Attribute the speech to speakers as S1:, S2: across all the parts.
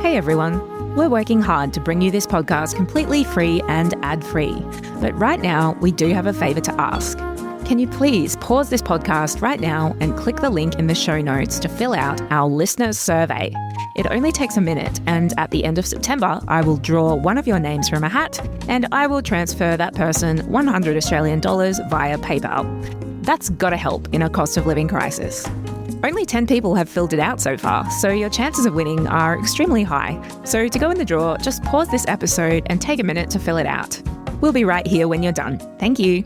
S1: Hey everyone, we're working hard to bring you this podcast completely free and ad-free. But right now, we do have a favour to ask. Can you please pause this podcast right now and click the link in the show notes to fill out our listener survey? It only takes a minute, and at the end of September, I will draw one of your names from a hat and I will transfer that person $100 Australian via PayPal. That's got to help in a cost of living crisis. Only 10 people have filled it out so far, so your chances of winning are extremely high. So to go in the draw, just pause this episode and take a minute to fill it out. We'll be right here when you're done. Thank you.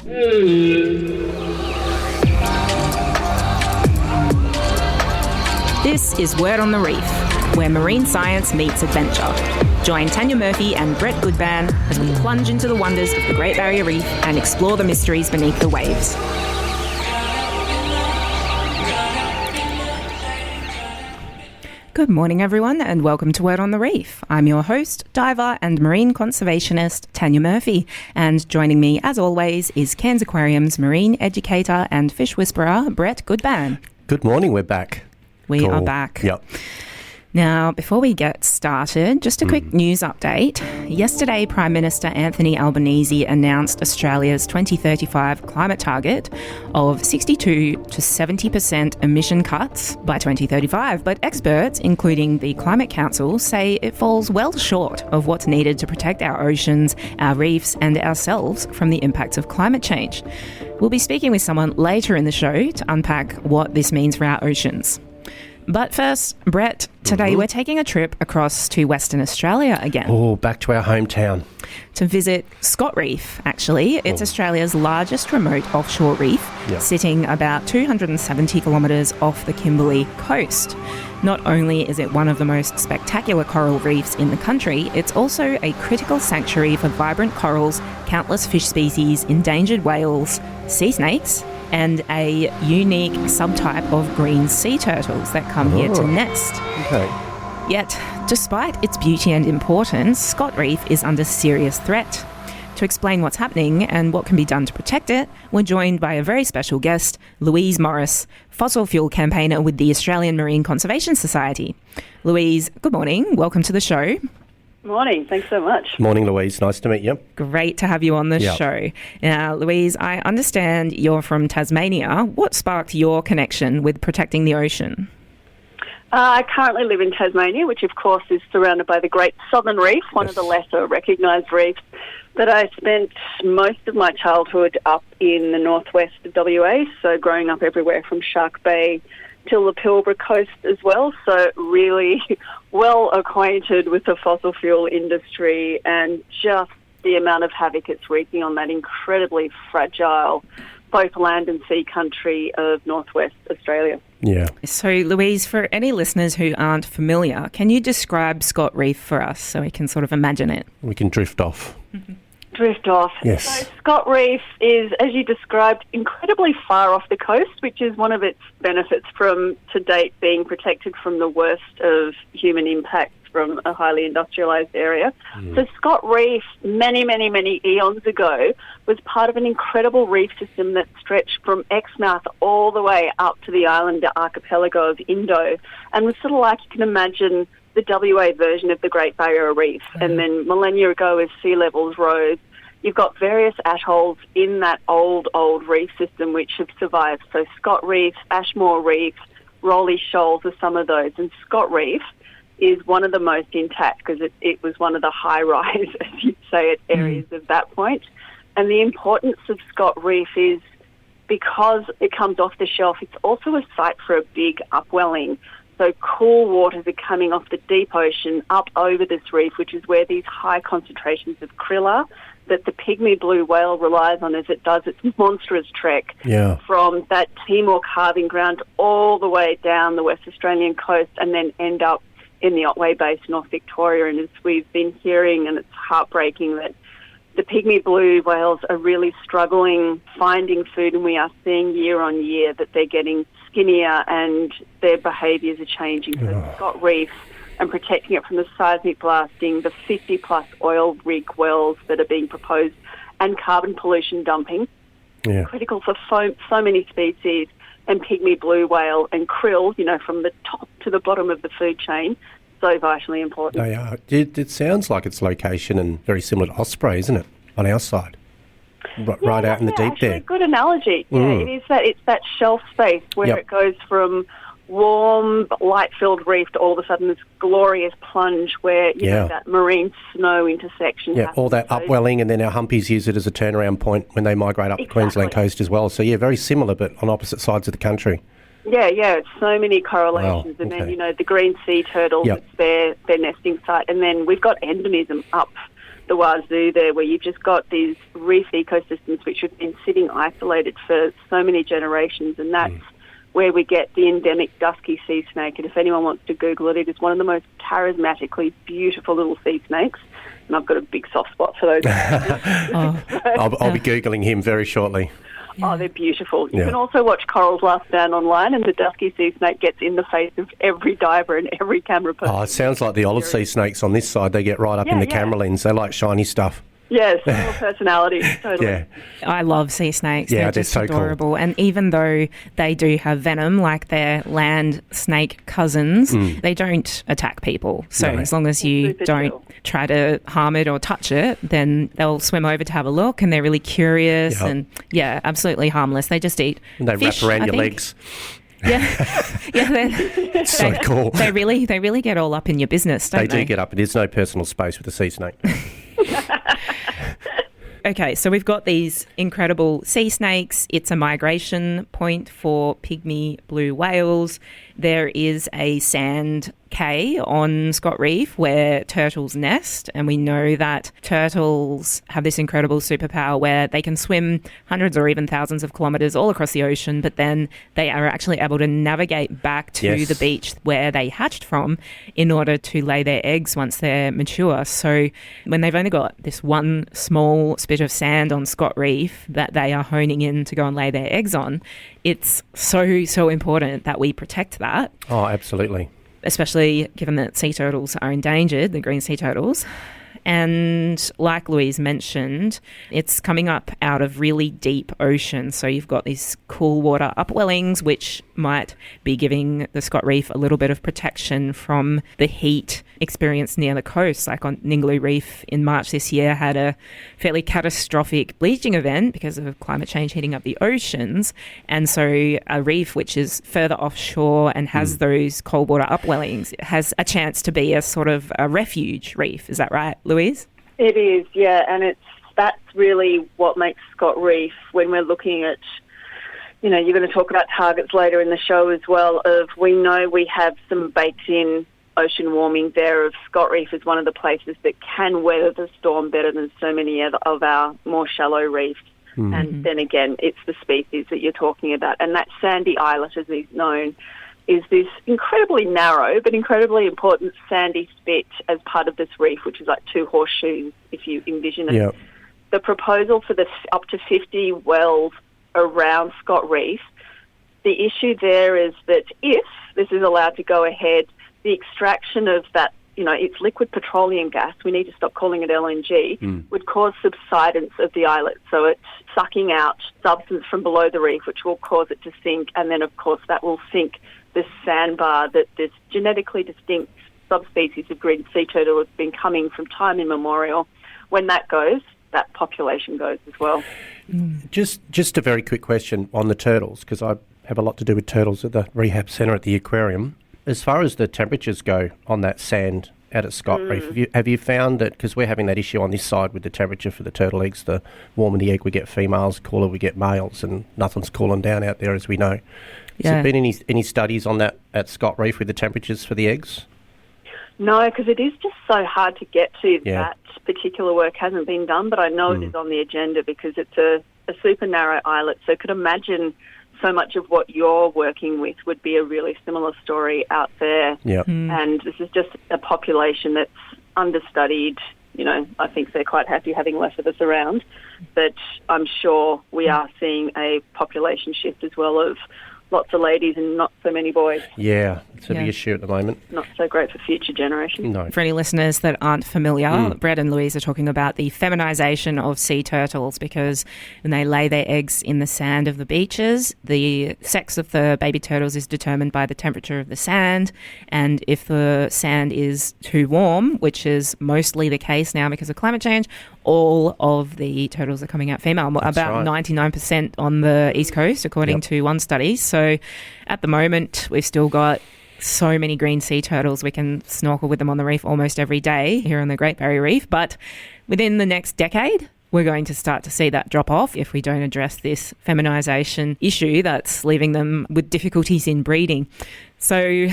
S1: This is Word on the Reef, where marine science meets adventure. Join Tanya Murphy and Brett Goodban as we plunge into the wonders of the Great Barrier Reef and explore the mysteries beneath the waves. Good morning, everyone, and welcome to Word on the Reef. I'm your host, diver and marine conservationist Tanya Murphy, and joining me, as always, is Cairns Aquarium's marine educator and fish whisperer, Brett Goodban.
S2: Good morning, we're back.
S1: We are back.
S2: Yep.
S1: Now, before we get started, just a quick news update. Yesterday, Prime Minister Anthony Albanese announced Australia's 2035 climate target of 62 to 70% emission cuts by 2035. But experts, including the Climate Council, say it falls well short of what's needed to protect our oceans, our reefs, and ourselves from the impacts of climate change. We'll be speaking with someone later in the show to unpack what this means for our oceans. But first, Brett, today we're taking a trip across to Western Australia again.
S2: Oh, back to our hometown.
S1: To visit Scott Reef, actually. It's Australia's largest remote offshore reef, sitting about 270 kilometres off the Kimberley coast. Not only is it one of the most spectacular coral reefs in the country, it's also a critical sanctuary for vibrant corals, countless fish species, endangered whales, sea snakes, and a unique subtype of green sea turtles that come here to nest.
S2: Okay.
S1: Yet, despite its beauty and importance, Scott Reef is under serious threat. To explain what's happening and what can be done to protect it, we're joined by a very special guest, Louise Morris, fossil fuel campaigner with the Australian Marine Conservation Society. Louise, good morning. Welcome to the show.
S3: Morning. Thanks so much.
S2: Morning, Louise. Nice to meet you.
S1: Great to have you on the show. Now, Louise, I understand you're from Tasmania. What sparked your connection with protecting the ocean?
S3: I currently live in Tasmania, which of course is surrounded by the Great Southern Reef, one of the lesser recognised reefs. But I spent most of my childhood up in the northwest of WA, so growing up everywhere from Shark Bay till the Pilbara coast as well, so really well acquainted with the fossil fuel industry and just the amount of havoc it's wreaking on that incredibly fragile both land and sea country of northwest Australia.
S2: Yeah.
S1: So, Louise, for any listeners who aren't familiar, can you describe Scott Reef for us so we can sort of imagine it?
S2: We can drift off.
S3: Drift off.
S2: Yes.
S3: So Scott Reef is, as you described, incredibly far off the coast, which is one of its benefits from, to date, being protected from the worst of human impacts from a highly industrialised area. So Scott Reef, many, many, many eons ago, was part of an incredible reef system that stretched from Exmouth all the way up to the island archipelago of Indo, and was sort of like, you can imagine, the WA version of the Great Barrier Reef. And then millennia ago, as sea levels rose, you've got various atolls in that old reef system which have survived. So Scott Reef, Ashmore Reef, Rowley Shoals are some of those. And Scott Reef is one of the most intact because it was one of the high-rise, as you'd say, at areas of that point. And the importance of Scott Reef is because it comes off the shelf, it's also a site for a big upwelling. So cool waters are coming off the deep ocean up over this reef, which is where these high concentrations of krill are that the pygmy blue whale relies on as it does its monstrous trek from that Timor calving ground all the way down the West Australian coast and then end up in the Otway Basin, North Victoria. And as we've been hearing, and it's heartbreaking that the pygmy blue whales are really struggling finding food, and we are seeing year on year that they're getting skinnier and their behaviours are changing. So Scott Reef and protecting it from the seismic blasting, the 50-plus oil rig wells that are being proposed, and carbon pollution dumping, critical for so many species, and pygmy blue whale and krill, from the top to the bottom of the food chain. so vitally important.
S2: They are. It sounds like it's location and very similar to Osprey, isn't it, on our side? Right out in the deep
S3: actually,
S2: there.
S3: Good analogy. Yeah, it is that. It's that shelf space where it goes from warm, light-filled reef to all of a sudden this glorious plunge where you know that marine snow intersection.
S2: Yeah, all that upwelling, and then our humpies use it as a turnaround point when they migrate up the Queensland coast as well. So very similar, but on opposite sides of the country.
S3: Yeah, it's so many correlations. Wow, and then, the green sea turtles, it's their nesting site. And then we've got endemism up the wazoo there where you've just got these reef ecosystems which have been sitting isolated for so many generations, and that's where we get the endemic dusky sea snake. And if anyone wants to Google it, it is one of the most charismatically beautiful little sea snakes. And I've got a big soft spot for those.
S2: I'll be Googling him very shortly.
S3: Oh, they're beautiful. You can also watch Coral's Last Stand online, and the dusky sea snake gets in the face of every diver and every camera person.
S2: Oh, it sounds like the olive sea snakes on this side. They get right up in the camera lens. They like shiny stuff.
S3: Yes, full personality, totally.
S2: Yeah.
S1: I love sea snakes.
S2: Yeah,
S1: they're just
S2: so
S1: adorable.
S2: Cool.
S1: And even though they do have venom, like their land snake cousins, they don't attack people. So as long as you don't try to harm it or touch it, then they'll swim over to have a look, and they're really curious and, absolutely harmless. They just eat
S2: and they
S1: fish,
S2: wrap around your legs.
S1: It's
S2: so cool.
S1: They really get all up in your business, don't they?
S2: They do get up. It is no personal space with a sea snake.
S1: Okay, so we've got these incredible sea snakes. It's a migration point for pygmy blue whales. There is a sand cay on Scott Reef where turtles nest, and we know that turtles have this incredible superpower where they can swim hundreds or even thousands of kilometres all across the ocean, but then they are actually able to navigate back to the beach where they hatched from in order to lay their eggs once they're mature. So when they've only got this one small spit of sand on Scott Reef that they are honing in to go and lay their eggs on, it's so important that we protect that.
S2: Oh, absolutely.
S1: Especially given that sea turtles are endangered, the green sea turtles. And like Louise mentioned, it's coming up out of really deep ocean. So you've got these cool water upwellings, which might be giving the Scott Reef a little bit of protection from the heat experienced near the coast. Like on Ningaloo Reef in March this year had a fairly catastrophic bleaching event because of climate change heating up the oceans. And so a reef which is further offshore and has those cold water upwellings has a chance to be a sort of a refuge reef. Is that right, Louise?
S3: It is, yeah, and that's really what makes Scott Reef, when we're looking at, you're going to talk about targets later in the show as well, we know we have some baked-in ocean warming there. Of Scott Reef is one of the places that can weather the storm better than so many of our more shallow reefs. And then again, it's the species that you're talking about. And that sandy islet, as is known, is this incredibly narrow but incredibly important sandy spit as part of this reef, which is like two horseshoes, if you envision it.
S2: Yep.
S3: The proposal for the up to 50 wells around Scott Reef, the issue there is that if this is allowed to go ahead, the extraction of that, it's liquid petroleum gas, we need to stop calling it LNG, would cause subsidence of the islet. So it's sucking out substance from below the reef, which will cause it to sink, and then, of course, that will sink this sandbar that this genetically distinct subspecies of green sea turtle has been coming from time immemorial. When that goes, that population goes as well.
S2: Just a very quick question on the turtles, because I have a lot to do with turtles at the rehab centre at the aquarium. As far as the temperatures go on that sand out at Scott Reef, have you found that, because we're having that issue on this side with the temperature for the turtle eggs, the warmer the egg we get females, cooler we get males, and nothing's cooling down out there, as we know. Has there been any studies on that at Scott Reef with the temperatures for the eggs?
S3: No, because it is just so hard to get to. That particular work hasn't been done, but I know it is on the agenda because it's a super narrow islet. So I could imagine so much of what you're working with would be a really similar story out there.
S2: Yep.
S3: And this is just a population that's understudied. I think they're quite happy having less of us around. But I'm sure we are seeing a population shift as well of lots of ladies and not so many boys.
S2: Yeah, it's a big issue at the moment.
S3: Not so great for future generations.
S2: No.
S1: For any listeners that aren't familiar, Brett and Louise are talking about the feminisation of sea turtles, because when they lay their eggs in the sand of the beaches, the sex of the baby turtles is determined by the temperature of the sand, and if the sand is too warm, which is mostly the case now because of climate change, all of the turtles are coming out female.
S2: That's
S1: about
S2: right.
S1: 99% on the East Coast, according to one study. So at the moment, we've still got so many green sea turtles. We can snorkel with them on the reef almost every day here on the Great Barrier Reef. But within the next decade, we're going to start to see that drop off if we don't address this feminisation issue that's leaving them with difficulties in breeding. So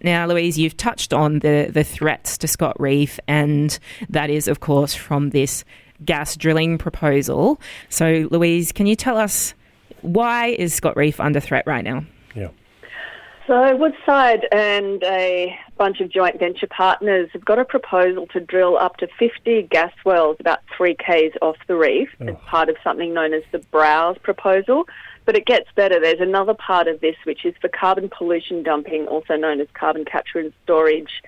S1: now, Louise, you've touched on the threats to Scott Reef, and that is, of course, from this gas drilling proposal. So, Louise, can you tell us, why is Scott Reef under threat right now?
S2: Yeah.
S3: So Woodside and a bunch of joint venture partners have got a proposal to drill up to 50 gas wells about 3 k's off the reef as part of something known as the Browse proposal. But it gets better. There's another part of this which is for carbon pollution dumping, also known as carbon capture and storage,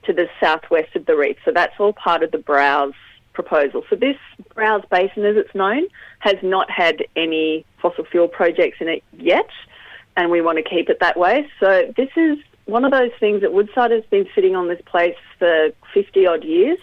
S3: to the southwest of the reef. So that's all part of the Browse proposal. So this Browse Basin, as it's known, has not had any fossil fuel projects in it yet, and we want to keep it that way. So this is one of those things that Woodside has been sitting on this place for 50-odd years,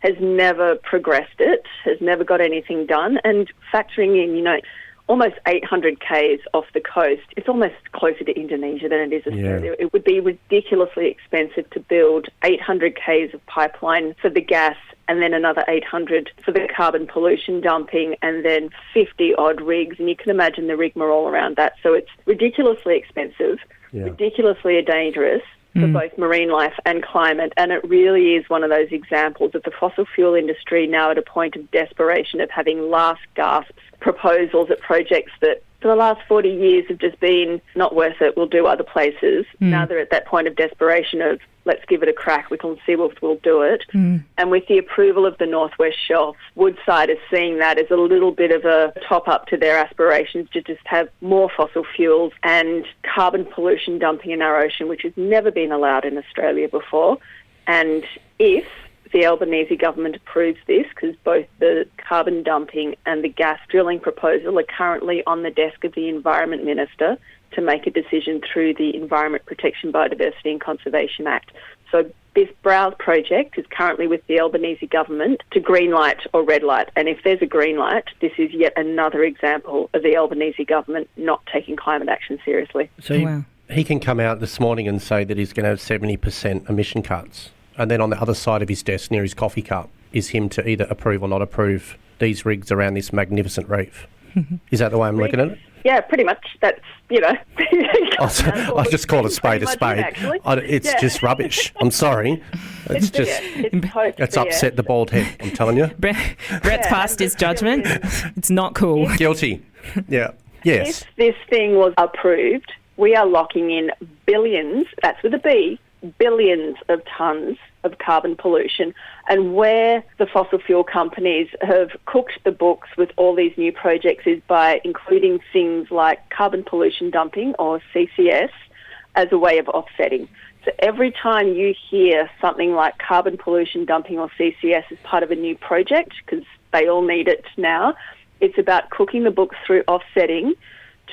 S3: has never progressed it, has never got anything done, and factoring in, almost 800 k's off the coast. It's almost closer to Indonesia than it is Australia. It would be ridiculously expensive to build 800 k's of pipeline for the gas and then another 800 for the carbon pollution dumping and then 50-odd rigs. And you can imagine the rigmarole around that. So it's ridiculously expensive, ridiculously dangerous for both marine life and climate. And it really is one of those examples of the fossil fuel industry now at a point of desperation, of having last gasps proposals at projects that for the last 40 years have just been not worth it, we'll do other places. Now they're at that point of desperation of let's give it a crack, we can see if we'll do it. And with the approval of the Northwest Shelf, Woodside is seeing that as a little bit of a top-up to their aspirations to just have more fossil fuels and carbon pollution dumping in our ocean, which has never been allowed in Australia before. And if the Albanese government approves this, because both the carbon dumping and the gas drilling proposal are currently on the desk of the Environment Minister to make a decision through the Environment Protection, Biodiversity and Conservation Act. So this Browse project is currently with the Albanese government to green light or red light. And if there's a green light, this is yet another example of the Albanese government not taking climate action seriously.
S2: So he can come out this morning and say that he's going to have 70% emission cuts. And then on the other side of his desk, near his coffee cup, is him to either approve or not approve these rigs around this magnificent reef. Is that the way I'm looking at it?
S3: Yeah, pretty much. That's,
S2: I just call a spade a spade. It's just rubbish. I'm sorry. It's upset the bald head, I'm telling you.
S1: Brett's passed his judgment. It's not cool.
S2: Guilty. Yeah. Yes.
S3: If this thing was approved, we are locking in billions, that's with a B, billions of tonnes of carbon pollution. And where the fossil fuel companies have cooked the books with all these new projects is by including things like carbon pollution dumping, or CCS, as a way of offsetting. So every time you hear something like carbon pollution dumping or CCS as part of a new project, because they all need it now, it's about cooking the books through offsetting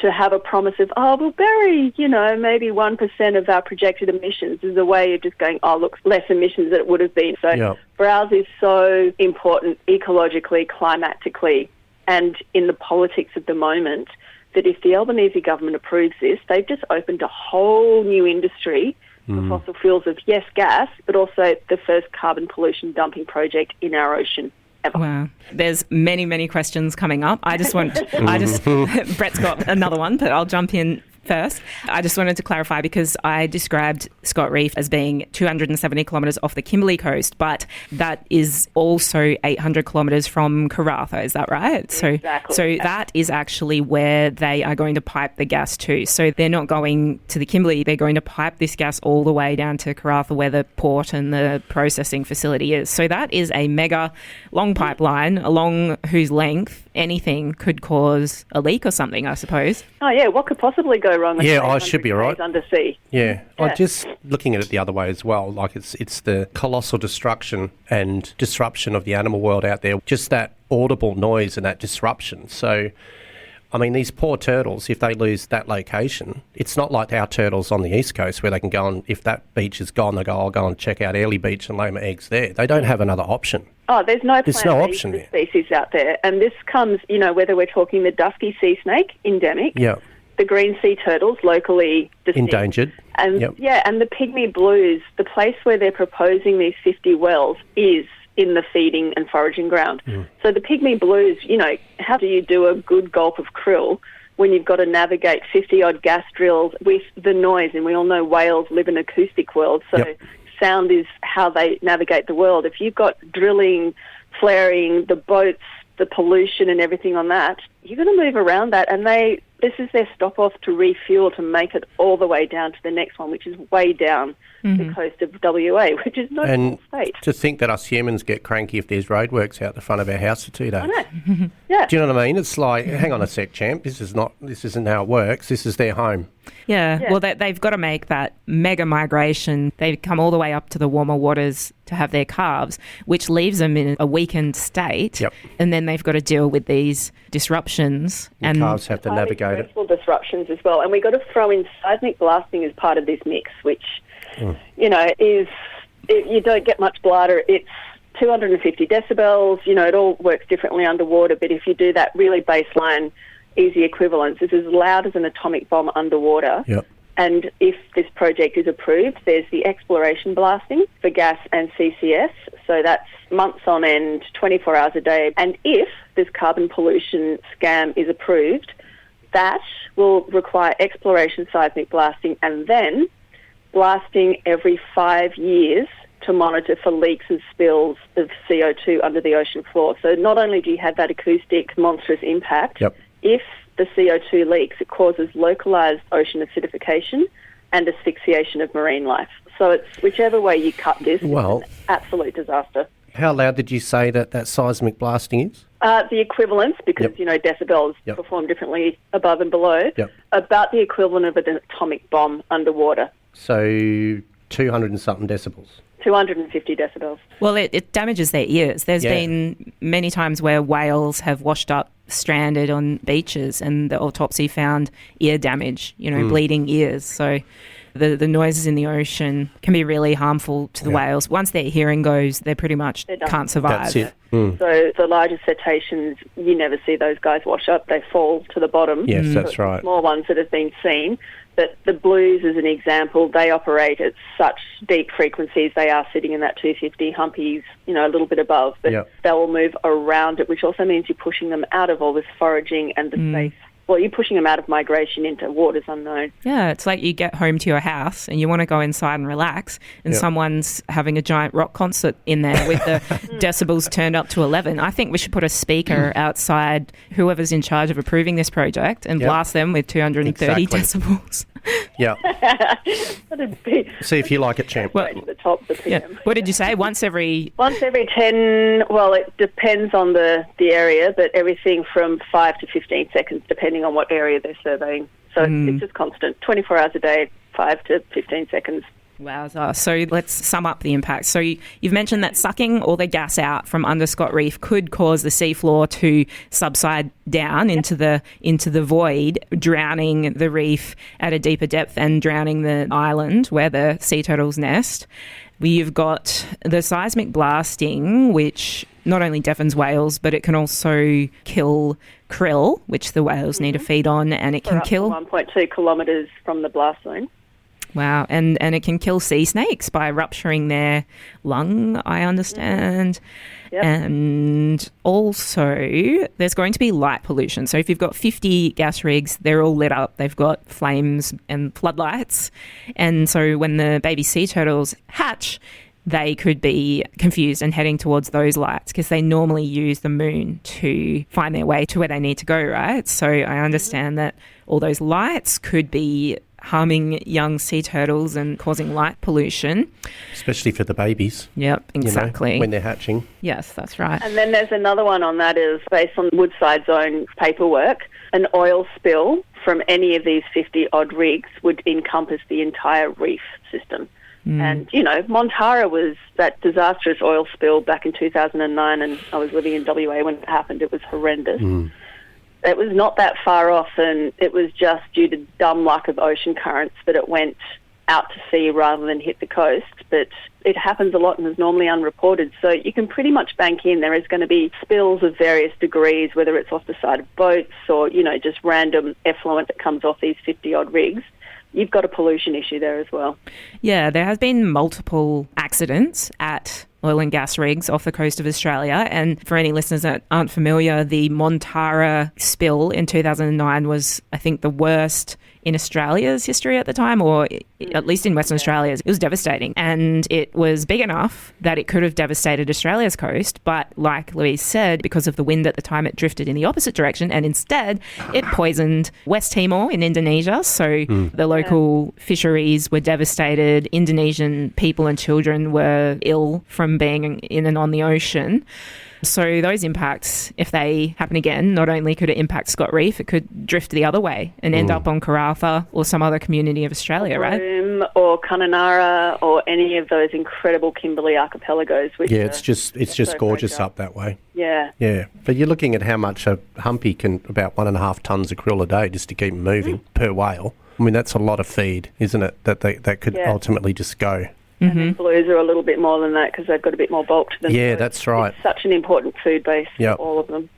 S3: to have a promise of, we'll bury, maybe 1% of our projected emissions as a way of just going, look, less emissions than it would have been. So Browse is so important ecologically, climatically, and in the politics of the moment, that if the Albanese government approves this, they've just opened a whole new industry for fossil fuels of, yes, gas, but also the first carbon pollution dumping project in our ocean.
S1: Wow. There's many, many questions coming up. Brett's got another one, but I'll jump in first. I just wanted to clarify, because I described Scott Reef as being 270 kilometres off the Kimberley coast, but that is also 800 kilometres from Karratha, is that right?
S3: Exactly.
S1: So that is actually where they are going to pipe the gas to. So they're not going to the Kimberley, they're going to pipe this gas all the way down to Karratha, where the port and the processing facility is. So that is a mega long pipeline along whose length anything could cause a leak or something, I suppose.
S3: Oh, yeah, what could possibly go go wrong.
S2: Yeah, I should be right.
S3: Undersea.
S2: Yeah. I'm just looking at it the other way as well. Like it's the colossal destruction and disruption of the animal world out there. Just that audible noise and that disruption. So, I mean, these poor turtles, if they lose that location, it's not like our turtles on the East Coast where they can go and, if that beach is gone, they go, I'll go and check out Airlie Beach and lay my eggs there. They don't have another option.
S3: Oh, there's no
S2: option
S3: for species out there. And this comes, whether we're talking the dusky sea snake, endemic, the green sea turtles, locally distinct.
S2: Endangered.
S3: And and the pygmy blues, the place where they're proposing these 50 wells is in the feeding and foraging ground. So the pygmy blues, how do you do a good gulp of krill when you've got to navigate 50-odd gas drills with the noise? And we all know whales live in an acoustic world, so sound is how they navigate the world. If you've got drilling, flaring, the boats, the pollution and everything on that, you're going to move around that, and this is their stop-off to refuel to make it all the way down to the next one, which is way down the coast of WA, which is not a small state.
S2: To think that us humans get cranky if there's roadworks out the front of our house for 2 days.
S3: I know. Yeah.
S2: Do you know what I mean? It's like, hang on a sec, champ. This isn't how it works. This is their home.
S1: Yeah. Well, they've got to make that mega migration. They come all the way up to the warmer waters to have their calves, which leaves them in a weakened state.
S2: Yep.
S1: And then they've got to deal with these disruptions.
S2: And calves have to navigate it.
S3: Disruptions as well. And we've got to throw in seismic blasting as part of this mix, which, you don't get much bladder. It's 250 decibels. It all works differently underwater. But if you do that really baseline, easy equivalence, it's as loud as an atomic bomb underwater.
S2: Yep.
S3: And if this project is approved, there's the exploration blasting for gas and CCS. So that's months on end, 24 hours a day. And if this carbon pollution scam is approved, that will require exploration seismic blasting and then blasting every 5 years to monitor for leaks and spills of CO2 under the ocean floor. So not only do you have that acoustic monstrous impact, if the CO2 leaks, it causes localised ocean acidification and asphyxiation of marine life. So it's whichever way you cut this, it's an absolute disaster.
S2: How loud did you say that seismic blasting is?
S3: The equivalence, because, decibels perform differently above and below, about the equivalent of an atomic bomb underwater.
S2: So 200 and something decibels.
S3: 250 decibels.
S1: Well, it damages their ears. There's been many times where whales have washed up stranded on beaches and the autopsy found ear damage, bleeding ears. So the noises in the ocean can be really harmful to the whales. Once their hearing goes, they pretty much can't survive.
S2: That's it.
S3: So the larger cetaceans, you never see those guys wash up. They fall to the bottom.
S2: Yes, that's right.
S3: Small ones that have been seen. But the blues, as an example, they operate at such deep frequencies. They are sitting in that 250 humpies, a little bit above. But they will move around it, which also means you're pushing them out of all this foraging and the space. Well, you're pushing them out of migration into waters unknown.
S1: Yeah, it's like you get home to your house and you want to go inside and relax and someone's having a giant rock concert in there with the decibels turned up to 11. I think we should put a speaker outside whoever's in charge of approving this project and blast them with 230 decibels.
S2: Yeah.
S3: That'd be...
S2: See if you like it, champ.
S3: Well, to the top of the PM.
S1: What did you say? Once every
S3: 10, well, it depends on the area, but everything from 5 to 15 seconds, depending on what area they're surveying. So it's just constant, 24 hours a day, 5 to 15 seconds.
S1: Wowza. So let's sum up the impact. So you've mentioned that sucking all the gas out from under Scott Reef could cause the seafloor to subside down into the void, drowning the reef at a deeper depth and drowning the island where the sea turtles nest. You've got the seismic blasting, which not only deafens whales, but it can also kill krill, which the whales need to feed on, and it can kill
S3: 1.2 kilometres from the blast zone.
S1: Wow, and it can kill sea snakes by rupturing their lung, I understand. And also there's going to be light pollution. So if you've got 50 gas rigs, they're all lit up. They've got flames and floodlights. And so when the baby sea turtles hatch, they could be confused and heading towards those lights because they normally use the moon to find their way to where they need to go, right? So I understand that all those lights could be harming young sea turtles and causing light pollution.
S2: Especially for the babies.
S1: Yep, exactly.
S2: When they're hatching.
S1: Yes, that's right.
S3: And then there's another one on that is based on Woodside's own paperwork. An oil spill from any of these 50-odd rigs would encompass the entire reef system. And, you know, Montara was that disastrous oil spill back in 2009, and I was living in WA when it happened. It was horrendous. It was not that far off, and it was just due to dumb luck of ocean currents that it went out to sea rather than hit the coast. But it happens a lot and is normally unreported. So you can pretty much bank in there is going to be spills of various degrees, whether it's off the side of boats or, you know, just random effluent that comes off these 50-odd rigs. You've got a pollution issue there as well.
S1: Yeah, there has been multiple accidents at oil and gas rigs off the coast of Australia. And for any listeners that aren't familiar, the Montara spill in 2009 was, I think, the worst in Australia's history at the time, or at least in Western Australia. It was devastating. And it was big enough that it could have devastated Australia's coast. But like Louise said, because of the wind at the time, it drifted in the opposite direction. And instead, it poisoned West Timor in Indonesia. So the local fisheries were devastated. Indonesian people and children were ill from being in and on the ocean. So those impacts, if they happen again, not only could it impact Scott Reef, it could drift the other way and end up on Karratha or some other community of Australia, right?
S3: Or Kununurra or any of those incredible Kimberley archipelagos. Which
S2: it's just so gorgeous up that way.
S3: Yeah.
S2: Yeah. But you're looking at how much a humpy can, about 1.5 tonnes of krill a day just to keep them moving per whale. I mean, that's a lot of feed, isn't it, that could ultimately just go.
S3: And blues are a little bit more than that because they've got a bit more bulk to them.
S2: Yeah,
S3: so
S2: that's right.
S3: It's such an important food base for all of them.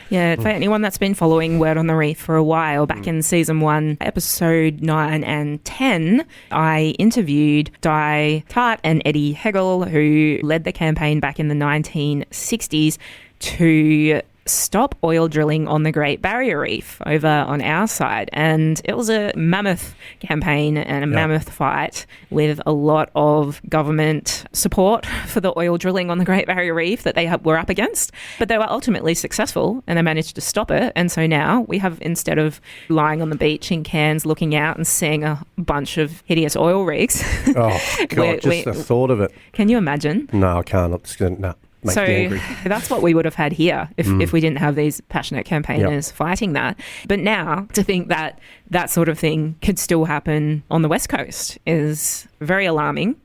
S1: Yeah, for anyone that's been following Word on the Reef for a while, back in Season 1, Episode 9 and 10, I interviewed Di Tart and Eddie Hegel, who led the campaign back in the 1960s to stop oil drilling on the Great Barrier Reef over on our side. And it was a mammoth campaign and a mammoth fight with a lot of government support for the oil drilling on the Great Barrier Reef that they were up against. But they were ultimately successful and they managed to stop it. And so now we have, instead of lying on the beach in Cairns looking out and seeing a bunch of hideous oil rigs.
S2: Oh, God, just the thought of it.
S1: Can you imagine?
S2: No, I can't. It's going to... No.
S1: So that's what we would have had here if we didn't have these passionate campaigners fighting that. But now to think that that sort of thing could still happen on the West Coast is very alarming.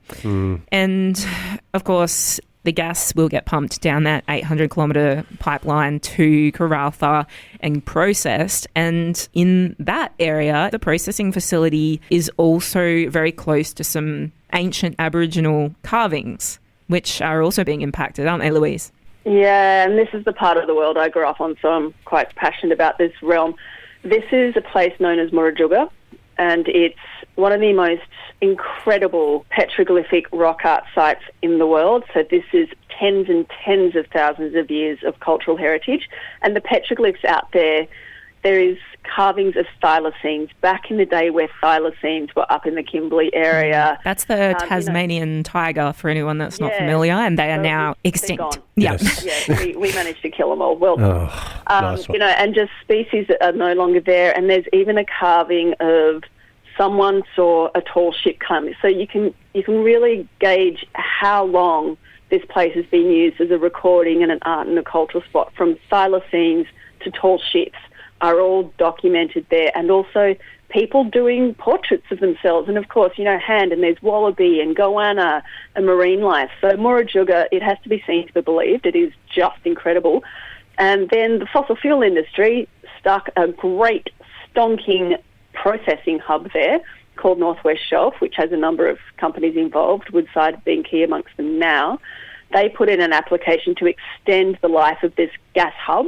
S1: And of course, the gas will get pumped down that 800-kilometre pipeline to Karratha and processed. And in that area, the processing facility is also very close to some ancient Aboriginal carvings, which are also being impacted, aren't they, Louise?
S3: Yeah, and this is the part of the world I grew up on, so I'm quite passionate about this realm. This is a place known as Murujuga, and it's one of the most incredible petroglyphic rock art sites in the world. So this is tens and tens of thousands of years of cultural heritage. And the petroglyphs out there is carvings of thylacines back in the day where thylacines were up in the Kimberley area.
S1: That's the Tasmanian tiger, for anyone that's not familiar, and they are now extinct.
S2: Yes.
S3: We managed to kill them all. Well,
S2: nice one.
S3: And just species that are no longer there. And there's even a carving of someone saw a tall ship come. So you can really gauge how long this place has been used as a recording and an art and a cultural spot, from thylacines to tall ships, are all documented there. And also people doing portraits of themselves. And of course, hand, and there's wallaby and goanna and marine life. So Murujuga, it has to be seen to be believed. It is just incredible. And then the fossil fuel industry stuck a great stonking processing hub there called Northwest Shelf, which has a number of companies involved, Woodside being key amongst them now. They put in an application to extend the life of this gas hub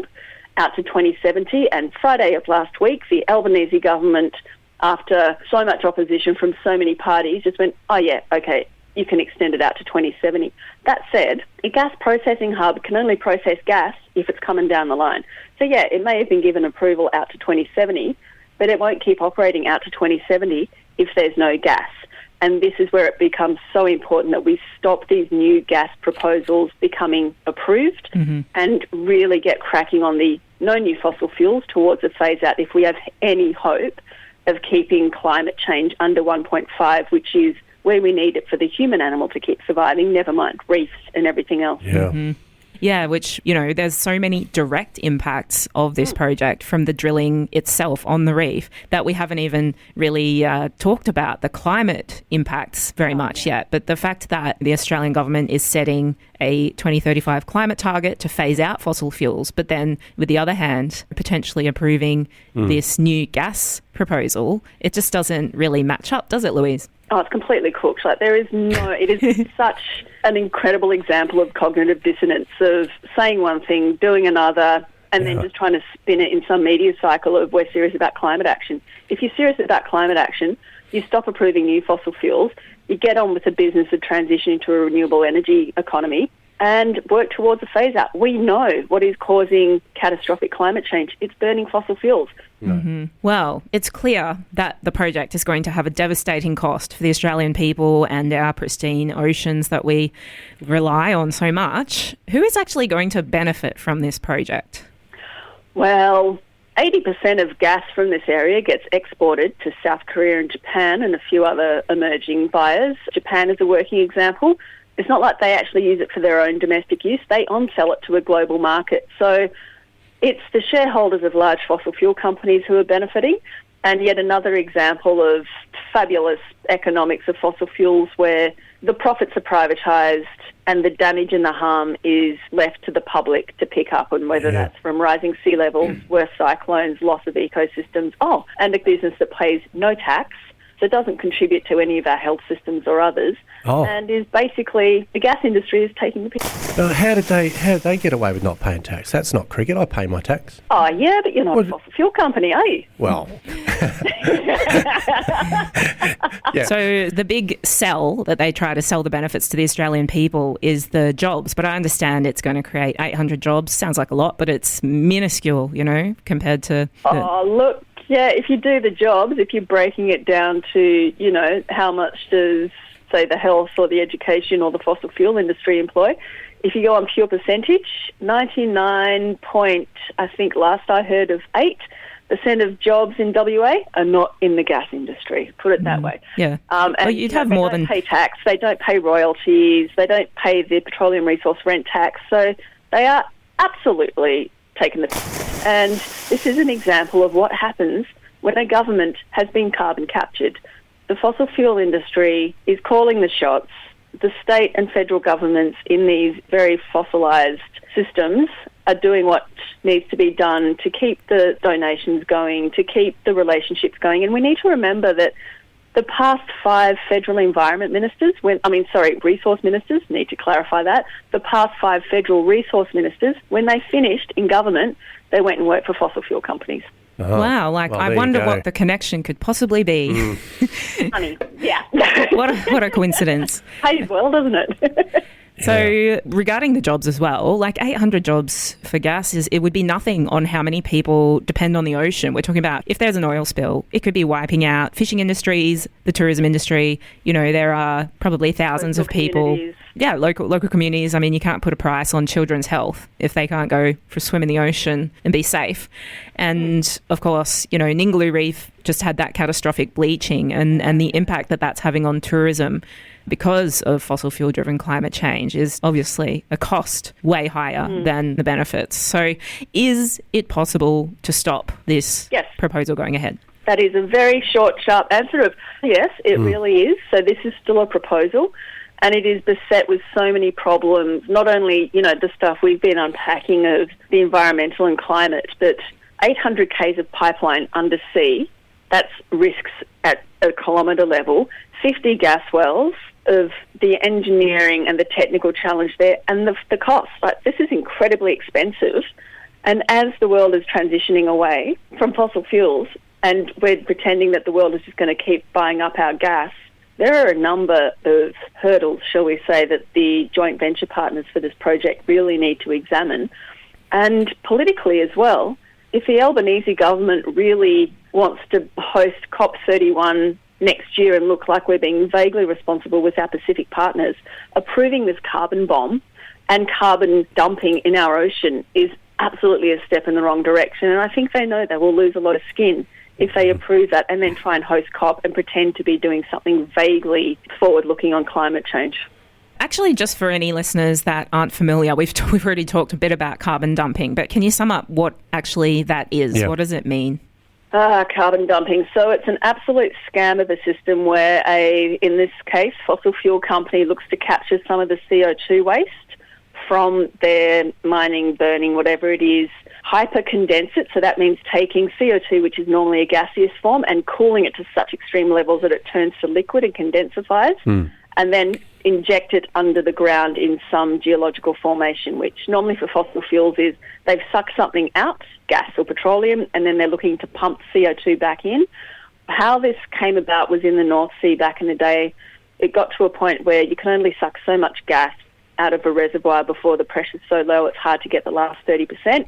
S3: out to 2070, and Friday of last week, the Albanese government, after so much opposition from so many parties, just went, oh yeah, okay, you can extend it out to 2070. That said, a gas processing hub can only process gas if it's coming down the line. So yeah, it may have been given approval out to 2070, but it won't keep operating out to 2070 if there's no gas. And this is where it becomes so important that we stop these new gas proposals becoming approved and really get cracking on the no new fossil fuels towards a phase out if we have any hope of keeping climate change under 1.5, which is where we need it for the human animal to keep surviving, never mind reefs and everything else.
S2: Yeah.
S1: Yeah, which, there's so many direct impacts of this project from the drilling itself on the reef that we haven't even really talked about the climate impacts very much yet. But the fact that the Australian government is setting a 2035 climate target to phase out fossil fuels, but then with the other hand, potentially approving this new gas proposal, it just doesn't really match up, does it, Louise?
S3: Oh, it's completely cooked. It is such an incredible example of cognitive dissonance of saying one thing, doing another, and then just trying to spin it in some media cycle of we're serious about climate action. If you're serious about climate action, you stop approving new fossil fuels, you get on with the business of transitioning to a renewable energy economy and work towards a phase-out. We know what is causing catastrophic climate change. It's burning fossil fuels.
S1: Mm-hmm. Well, it's clear that the project is going to have a devastating cost for the Australian people and our pristine oceans that we rely on so much. Who is actually going to benefit from this project?
S3: Well, 80% of gas from this area gets exported to South Korea and Japan and a few other emerging buyers. Japan is a working example. It's not like they actually use it for their own domestic use. They on-sell it to a global market. So it's the shareholders of large fossil fuel companies who are benefiting, and yet another example of fabulous economics of fossil fuels where the profits are privatised and the damage and the harm is left to the public to pick up, and whether that's from rising sea levels, worse cyclones, loss of ecosystems, and a business that pays no tax, that doesn't contribute to any of our health systems or others, and is basically, the gas industry is taking the piss.
S2: How did they get away with not paying tax? That's not cricket. I pay my tax.
S3: Oh, yeah, but you're not a fossil fuel company, are you?
S2: Well.
S1: So the big sell that they try to sell the benefits to the Australian people is the jobs, but I understand it's going to create 800 jobs. Sounds like a lot, but it's minuscule, compared to...
S3: Look. Yeah, if you do the jobs, if you're breaking it down to, how much does, say, the health or the education or the fossil fuel industry employ, if you go on pure percentage, 99 point, I think last I heard of 8% of jobs in WA are not in the gas industry, put it that way.
S1: Yeah.
S3: And
S1: you'd have more than...
S3: They don't pay tax, they don't pay royalties, they don't pay the petroleum resource rent tax, so they are absolutely taken the... And this is an example of what happens when a government has been carbon captured. The fossil fuel industry is calling the shots. The state and federal governments in these very fossilised systems are doing what needs to be done to keep the donations going, to keep the relationships going. And we need to remember that the past 5 federal environment ministers, resource ministers, need to clarify that. The past 5 federal resource ministers, when they finished in government, they went and worked for fossil fuel companies.
S1: Wow, I wonder what the connection could possibly be.
S3: Funny, yeah.
S1: What a coincidence.
S3: Pays well, doesn't it?
S1: So regarding the jobs as well, 800 jobs for gas, it would be nothing on how many people depend on the ocean. We're talking about if there's an oil spill, it could be wiping out fishing industries, the tourism industry. There are probably thousands of people. Yeah, local communities. I mean, you can't put a price on children's health if they can't go for a swim in the ocean and be safe. And of course, Ningaloo Reef just had that catastrophic bleaching and the impact that that's having on tourism because of fossil fuel driven climate change is obviously a cost way higher than the benefits. So is it possible to stop this proposal going ahead?
S3: That is a very short, sharp answer of yes, it really is. So this is still a proposal. And it is beset with so many problems, not only, the stuff we've been unpacking of the environmental and climate, but 800 k's of pipeline undersea, that's risks at a kilometre level, 50 gas wells, of the engineering and the technical challenge there, and the cost. This is incredibly expensive. And as the world is transitioning away from fossil fuels, and we're pretending that the world is just going to keep buying up our gas, there are a number of hurdles, shall we say, that the joint venture partners for this project really need to examine. And politically as well, if the Albanese government really wants to host COP31 next year and look like we're being vaguely responsible with our Pacific partners, approving this carbon bomb and carbon dumping in our ocean is absolutely a step in the wrong direction. And I think they know they will lose a lot of skin if they approve that and then try and host COP and pretend to be doing something vaguely forward-looking on climate change.
S1: Actually, just for any listeners that aren't familiar, we've already talked a bit about carbon dumping, but can you sum up what actually that is? Yeah. What does it mean?
S3: Carbon dumping. So it's an absolute scam of a system where in this case, fossil fuel company looks to capture some of the CO2 waste from their mining, burning, whatever it is, hypercondense it. So that means taking CO2, which is normally a gaseous form, and cooling it to such extreme levels that it turns to liquid and condensifies, and then inject it under the ground in some geological formation, which normally for fossil fuels is they've sucked something out, gas or petroleum, and then they're looking to pump CO2 back in. How this came about was in the North Sea back in the day. It got to a point where you can only suck so much gas out of a reservoir before the pressure's so low it's hard to get the last 30%.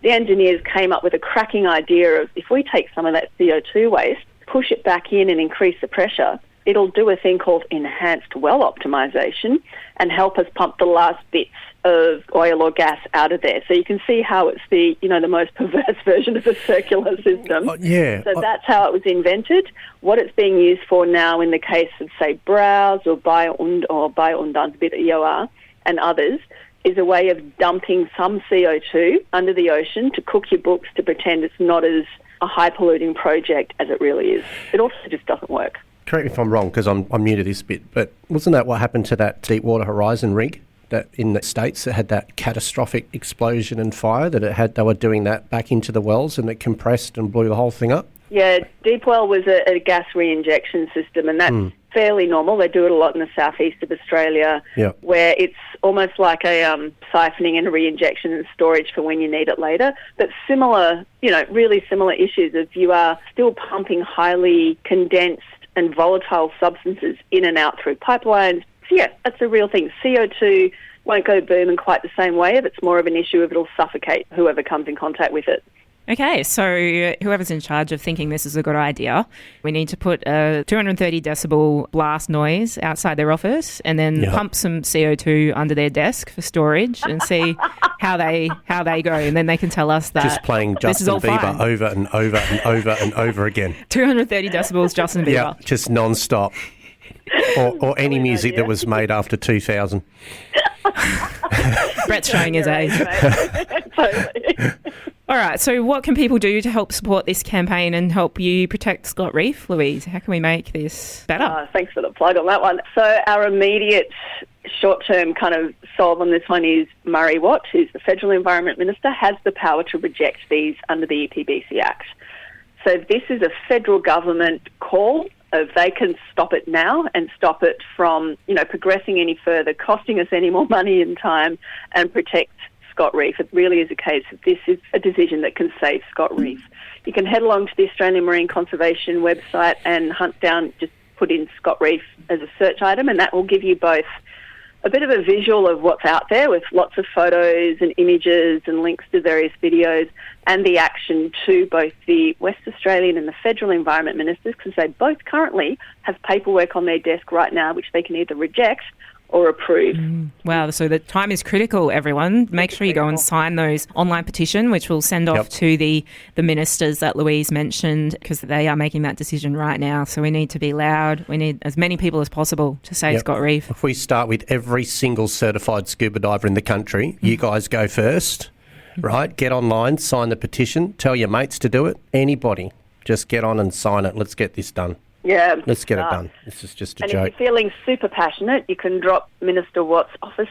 S3: The engineers came up with a cracking idea of if we take some of that CO2 waste, push it back in and increase the pressure, it'll do a thing called enhanced well optimization and help us pump the last bits of oil or gas out of there. So you can see how it's the most perverse version of a circular system. So that's how it was invented. What it's being used for now in the case of, say, Browse or Bioundanbit EOR and others is a way of dumping some CO2 under the ocean to cook your books to pretend it's not as a high-polluting project as it really is. It also just doesn't work.
S2: Correct me if I'm wrong, because I'm new to this bit, but wasn't that what happened to that Deepwater Horizon rig that in the States that had that catastrophic explosion and fire they were doing that back into the wells and it compressed and blew the whole thing up? Yeah,
S3: Deepwell was a gas re-injection system, and that's fairly normal. They do it a lot in the southeast of Australia, where it's almost like a siphoning and a re-injection and storage for when you need it later. But similar, really similar issues if you are still pumping highly condensed and volatile substances in and out through pipelines. So yeah, that's a real thing. CO2 won't go boom in quite the same way if it's more of an issue if it'll suffocate whoever comes in contact with it.
S1: Okay, so whoever's in charge of thinking this is a good idea, we need to put a 230 decibel blast noise outside their office and then pump some CO2 under their desk for storage and see how they go, and then they can tell us that
S2: just playing Justin Bieber over and over and over and over again.
S1: 230 decibels, Justin Bieber.
S2: Yeah, just non-stop. Or any music that was made after 2000.
S1: Brett's showing his age.
S3: Totally.
S1: All right, so what can people do to help support this campaign and help you protect Scott Reef, Louise? How can we make this better?
S3: Thanks for the plug on that one. So our immediate short-term kind of solve on this one is Murray Watt, who's the Federal Environment Minister, has the power to reject these under the EPBC Act. So this is a federal government call of they can stop it now and stop it from, progressing any further, costing us any more money and time, and protect Scott Reef. It really is a case of this is a decision that can save Scott Reef. You can head along to the Australian Marine Conservation website and hunt down, just put in Scott Reef as a search item, and that will give you both a bit of a visual of what's out there with lots of photos and images and links to various videos, and the action to both the West Australian and the Federal Environment Ministers, because they both currently have paperwork on their desk right now which they can either reject or approve.
S1: Wow, so the time is critical, everyone. Make sure you go and sign those online petition, which we'll send off to the ministers that Louise mentioned, because they are making that decision right now. So we need to be loud. We need as many people as possible to save Scott Reef.
S2: If we start with every single certified scuba diver in the country, you guys go first, right? Get online, sign the petition, tell your mates to do it. Anybody, just get on and sign it. Let's get this done.
S3: Yeah.
S2: Let's get it done. This is just a joke.
S3: And if you're feeling super passionate, you can drop Minister Watt's office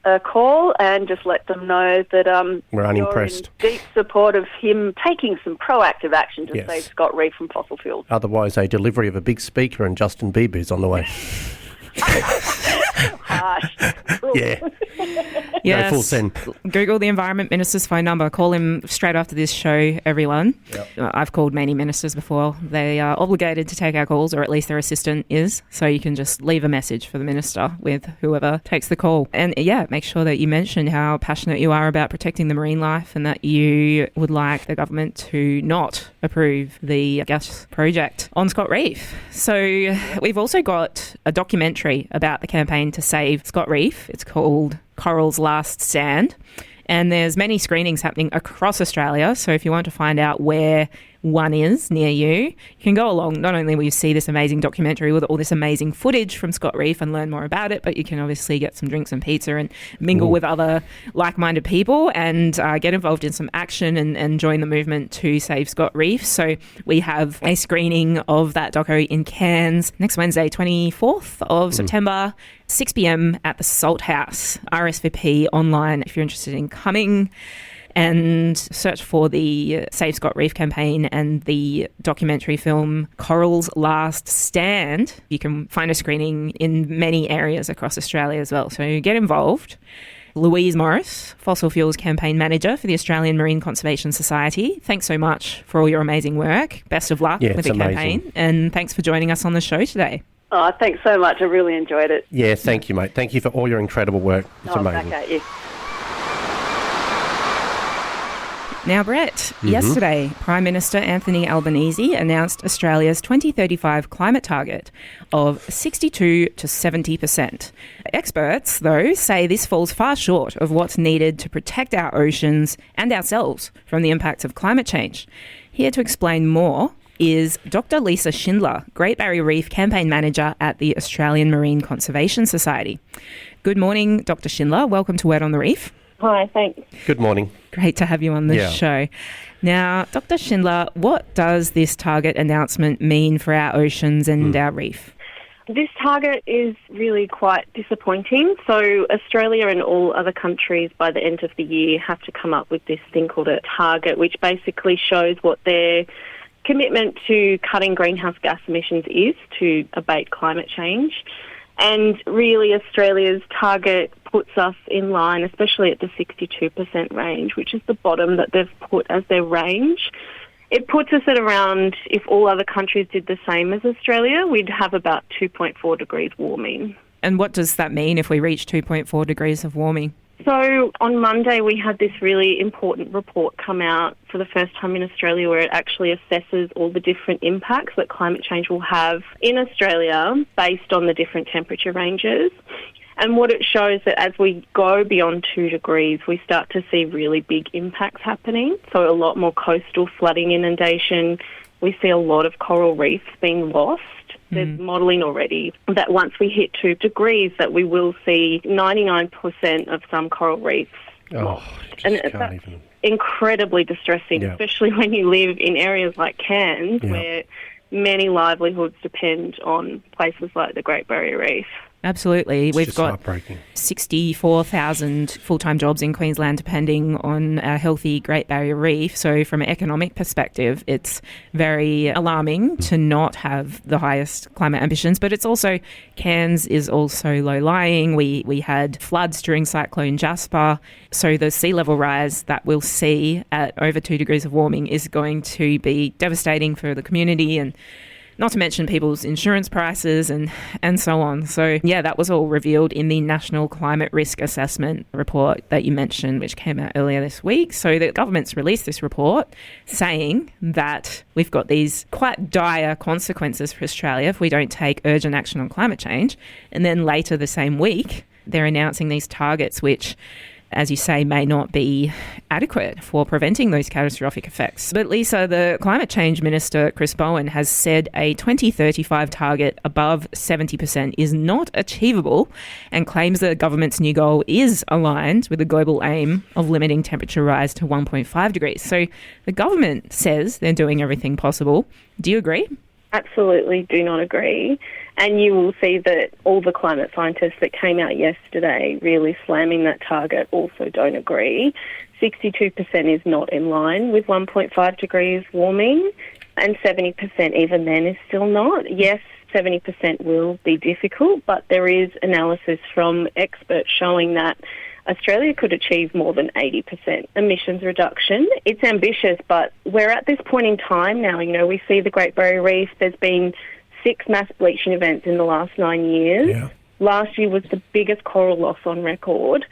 S3: a call and just let them know that
S2: we're unimpressed.
S3: You're in deep support of him taking some proactive action to save Scott Reef from fossil fuels.
S2: Otherwise, a delivery of a big speaker and Justin Bieber is on the way.
S3: Harsh.
S2: Yeah.
S1: Yes.
S2: No, full send.
S1: Google the Environment Minister's phone number. Call him straight after this show, everyone. I've called many ministers before. They are obligated to take our calls, or at least their assistant is. So you can just leave a message for the minister with whoever takes the call. And make sure that you mention how passionate you are about protecting the marine life and that you would like the government to not approve the gas project on Scott Reef. So we've also got a documentary about the campaign to save Scott Reef. It's called Coral's Last Stand, and there's many screenings happening across Australia. So if you want to find out where one is near you. You can go along. Not only will you see this amazing documentary with all this amazing footage from Scott Reef and learn more about it, but you can obviously get some drinks and pizza and mingle with other like-minded people and get involved in some action and join the movement to save Scott Reef. So we have a screening of that doco in Cairns next Wednesday, 24th of September, 6 p.m. at the Salt House. RSVP online if you're interested in coming. And search for the Save Scott Reef campaign and the documentary film Coral's Last Stand. You can find a screening in many areas across Australia as well. So get involved. Louise Morris, Fossil Fuels Campaign Manager for the Australian Marine Conservation Society. Thanks so much for all your amazing work. Best of luck with the campaign. And thanks for joining us on the show today.
S3: Oh, thanks so much. I really enjoyed it.
S2: Yeah, thank you, mate. Thank you for all your incredible work. It's amazing.
S3: Back at you.
S1: Now, Brett, yesterday, Prime Minister Anthony Albanese announced Australia's 2035 climate target of 62 to 70%. Experts, though, say this falls far short of what's needed to protect our oceans and ourselves from the impacts of climate change. Here to explain more is Dr. Lissa Schindler, Great Barrier Reef Campaign Manager at the Australian Marine Conservation Society. Good morning, Dr. Schindler. Welcome to Word on the Reef.
S3: Hi, thanks.
S2: Good morning.
S1: Great to have you on the show. Now, Dr. Schindler, what does this target announcement mean for our oceans and our reef?
S4: This target is really quite disappointing. So Australia and all other countries by the end of the year have to come up with this thing called a target, which basically shows what their commitment to cutting greenhouse gas emissions is to abate climate change. And really Australia's target puts us in line, especially at the 62% range, which is the bottom that they've put as their range. It puts us at around, if all other countries did the same as Australia, we'd have about 2.4 degrees warming.
S1: And what does that mean if we reach 2.4 degrees of warming?
S4: So on Monday we had this really important report come out for the first time in Australia where it actually assesses all the different impacts that climate change will have in Australia based on the different temperature ranges. And what it shows that as we go beyond 2 degrees, we start to see really big impacts happening. So a lot more coastal flooding, inundation. We see a lot of coral reefs being lost. There's modelling already that once we hit 2 degrees that we will see 99% of some coral reefs lost. And that's incredibly distressing, especially when you live in areas like Cairns where many livelihoods depend on places like the Great Barrier Reef.
S1: Absolutely. We've got 64,000 full-time jobs in Queensland depending on a healthy Great Barrier Reef. So from an economic perspective, it's very alarming to not have the highest climate ambitions. But it's also, Cairns is also low-lying. We had floods during Cyclone Jasper. So the sea level rise that we'll see at over 2 degrees of warming is going to be devastating for the community, and not to mention people's insurance prices and so on. So, that was all revealed in the National Climate Risk Assessment report that you mentioned, which came out earlier this week. So the government's released this report saying that we've got these quite dire consequences for Australia if we don't take urgent action on climate change. And then later the same week, they're announcing these targets, which, as you say, may not be adequate for preventing those catastrophic effects. But Lissa, the Climate Change Minister, Chris Bowen, has said a 2035 target above 70% is not achievable and claims the government's new goal is aligned with the global aim of limiting temperature rise to 1.5 degrees. So the government says they're doing everything possible. Do you agree?
S4: Absolutely do not agree. And you will see that all the climate scientists that came out yesterday really slamming that target also don't agree. 62% is not in line with 1.5 degrees warming, and 70% even then is still not. Yes, 70% will be difficult, but there is analysis from experts showing that Australia could achieve more than 80% emissions reduction. It's ambitious, but we're at this point in time now. You know, we see the Great Barrier Reef. There's been 6 mass bleaching events in the last 9 years.
S2: Yeah.
S4: Last year was the biggest coral loss on record.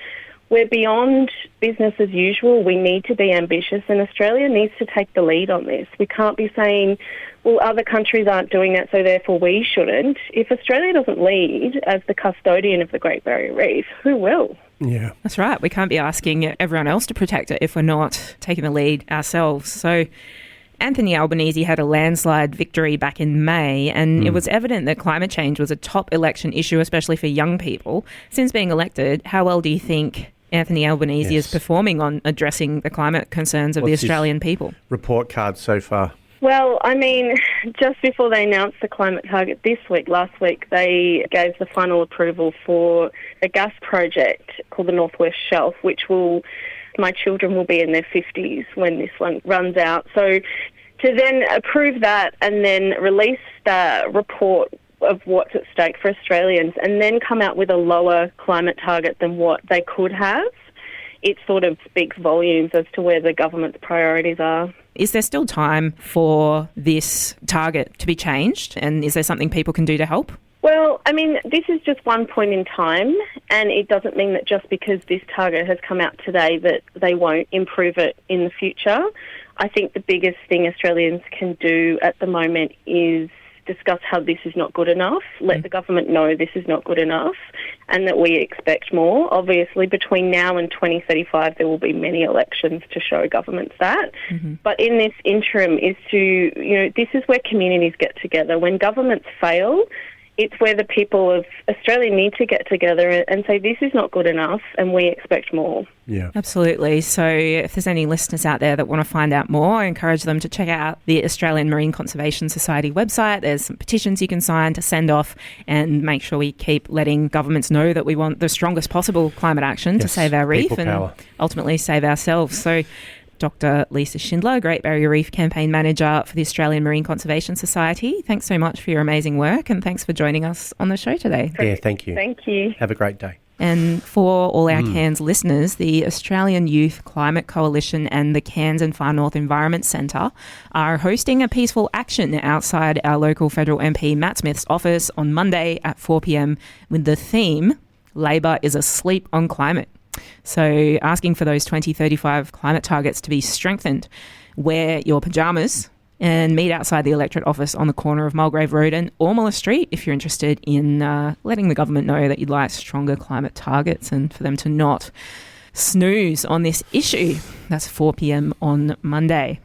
S4: We're beyond business as usual. We need to be ambitious, and Australia needs to take the lead on this. We can't be saying, well, other countries aren't doing that, so therefore we shouldn't. If Australia doesn't lead as the custodian of the Great Barrier Reef, who will?
S1: Yeah. That's right. We can't be asking everyone else to protect it if we're not taking the lead ourselves. So Anthony Albanese had a landslide victory back in May, and it was evident that climate change was a top election issue, especially for young people. Since being elected, how well do you think Anthony Albanese is performing on addressing the climate concerns of the Australian people?
S2: Report card so far.
S4: Well, I mean, just before they announced the climate target last week, they gave the final approval for a gas project called the North West Shelf, which my children will be in their 50s when this one runs out. So to then approve that and then release the report of what's at stake for Australians and then come out with a lower climate target than what they could have, it sort of speaks volumes as to where the government's priorities are.
S1: Is there still time for this target to be changed? And is there something people can do to help?
S4: Well, I mean, this is just one point in time, and it doesn't mean that just because this target has come out today that they won't improve it in the future. I think the biggest thing Australians can do at the moment is discuss how this is not good enough, let the government know this is not good enough and that we expect more. Obviously, between now and 2035, there will be many elections to show governments that. But in this interim this is where communities get together. When governments fail, it's where the people of Australia need to get together and say this is not good enough and we expect more.
S2: Yeah,
S1: absolutely. So if there's any listeners out there that want to find out more, I encourage them to check out the Australian Marine Conservation Society website. There's some petitions you can sign to send off and make sure we keep letting governments know that we want the strongest possible climate action to save our reef and ultimately save ourselves. So Dr. Lissa Schindler, Great Barrier Reef Campaign Manager for the Australian Marine Conservation Society. Thanks so much for your amazing work and thanks for joining us on the show today.
S2: Yeah, thank you.
S4: Thank you.
S2: Have a great day.
S1: And for all our Cairns listeners, the Australian Youth Climate Coalition and the Cairns and Far North Environment Centre are hosting a peaceful action outside our local federal MP Matt Smith's office on Monday at 4 p.m. with the theme, Labor is Asleep on Climate. So asking for those 2035 climate targets to be strengthened. Wear your pyjamas and meet outside the electorate office on the corner of Mulgrave Road and Ormula Street if you're interested in letting the government know that you'd like stronger climate targets and for them to not snooze on this issue. That's 4 p.m. on Monday.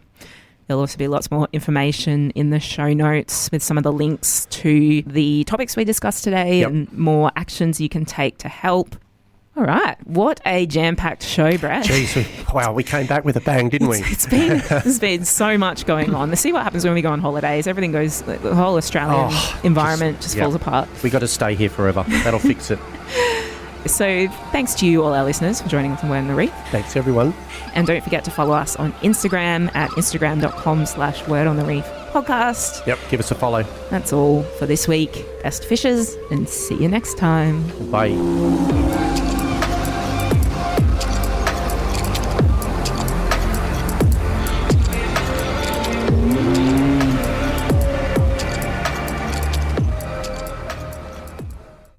S1: There'll also be lots more information in the show notes with some of the links to the topics we discussed today and more actions you can take to help. All right. What a jam-packed show, Brad.
S2: Jeez, wow, we came back with a bang, didn't we?
S1: There's been so much going on. Let's see what happens when we go on holidays. Everything goes, the whole Australian environment just falls apart.
S2: We got to stay here forever. That'll fix it.
S1: So thanks to you, all our listeners, for joining us on Word on the Reef.
S2: Thanks, everyone.
S1: And don't forget to follow us on Instagram at instagram.com/Word on the Reef podcast.
S2: Yep, give us a follow.
S1: That's all for this week. Best fishes and see you next time.
S2: Bye.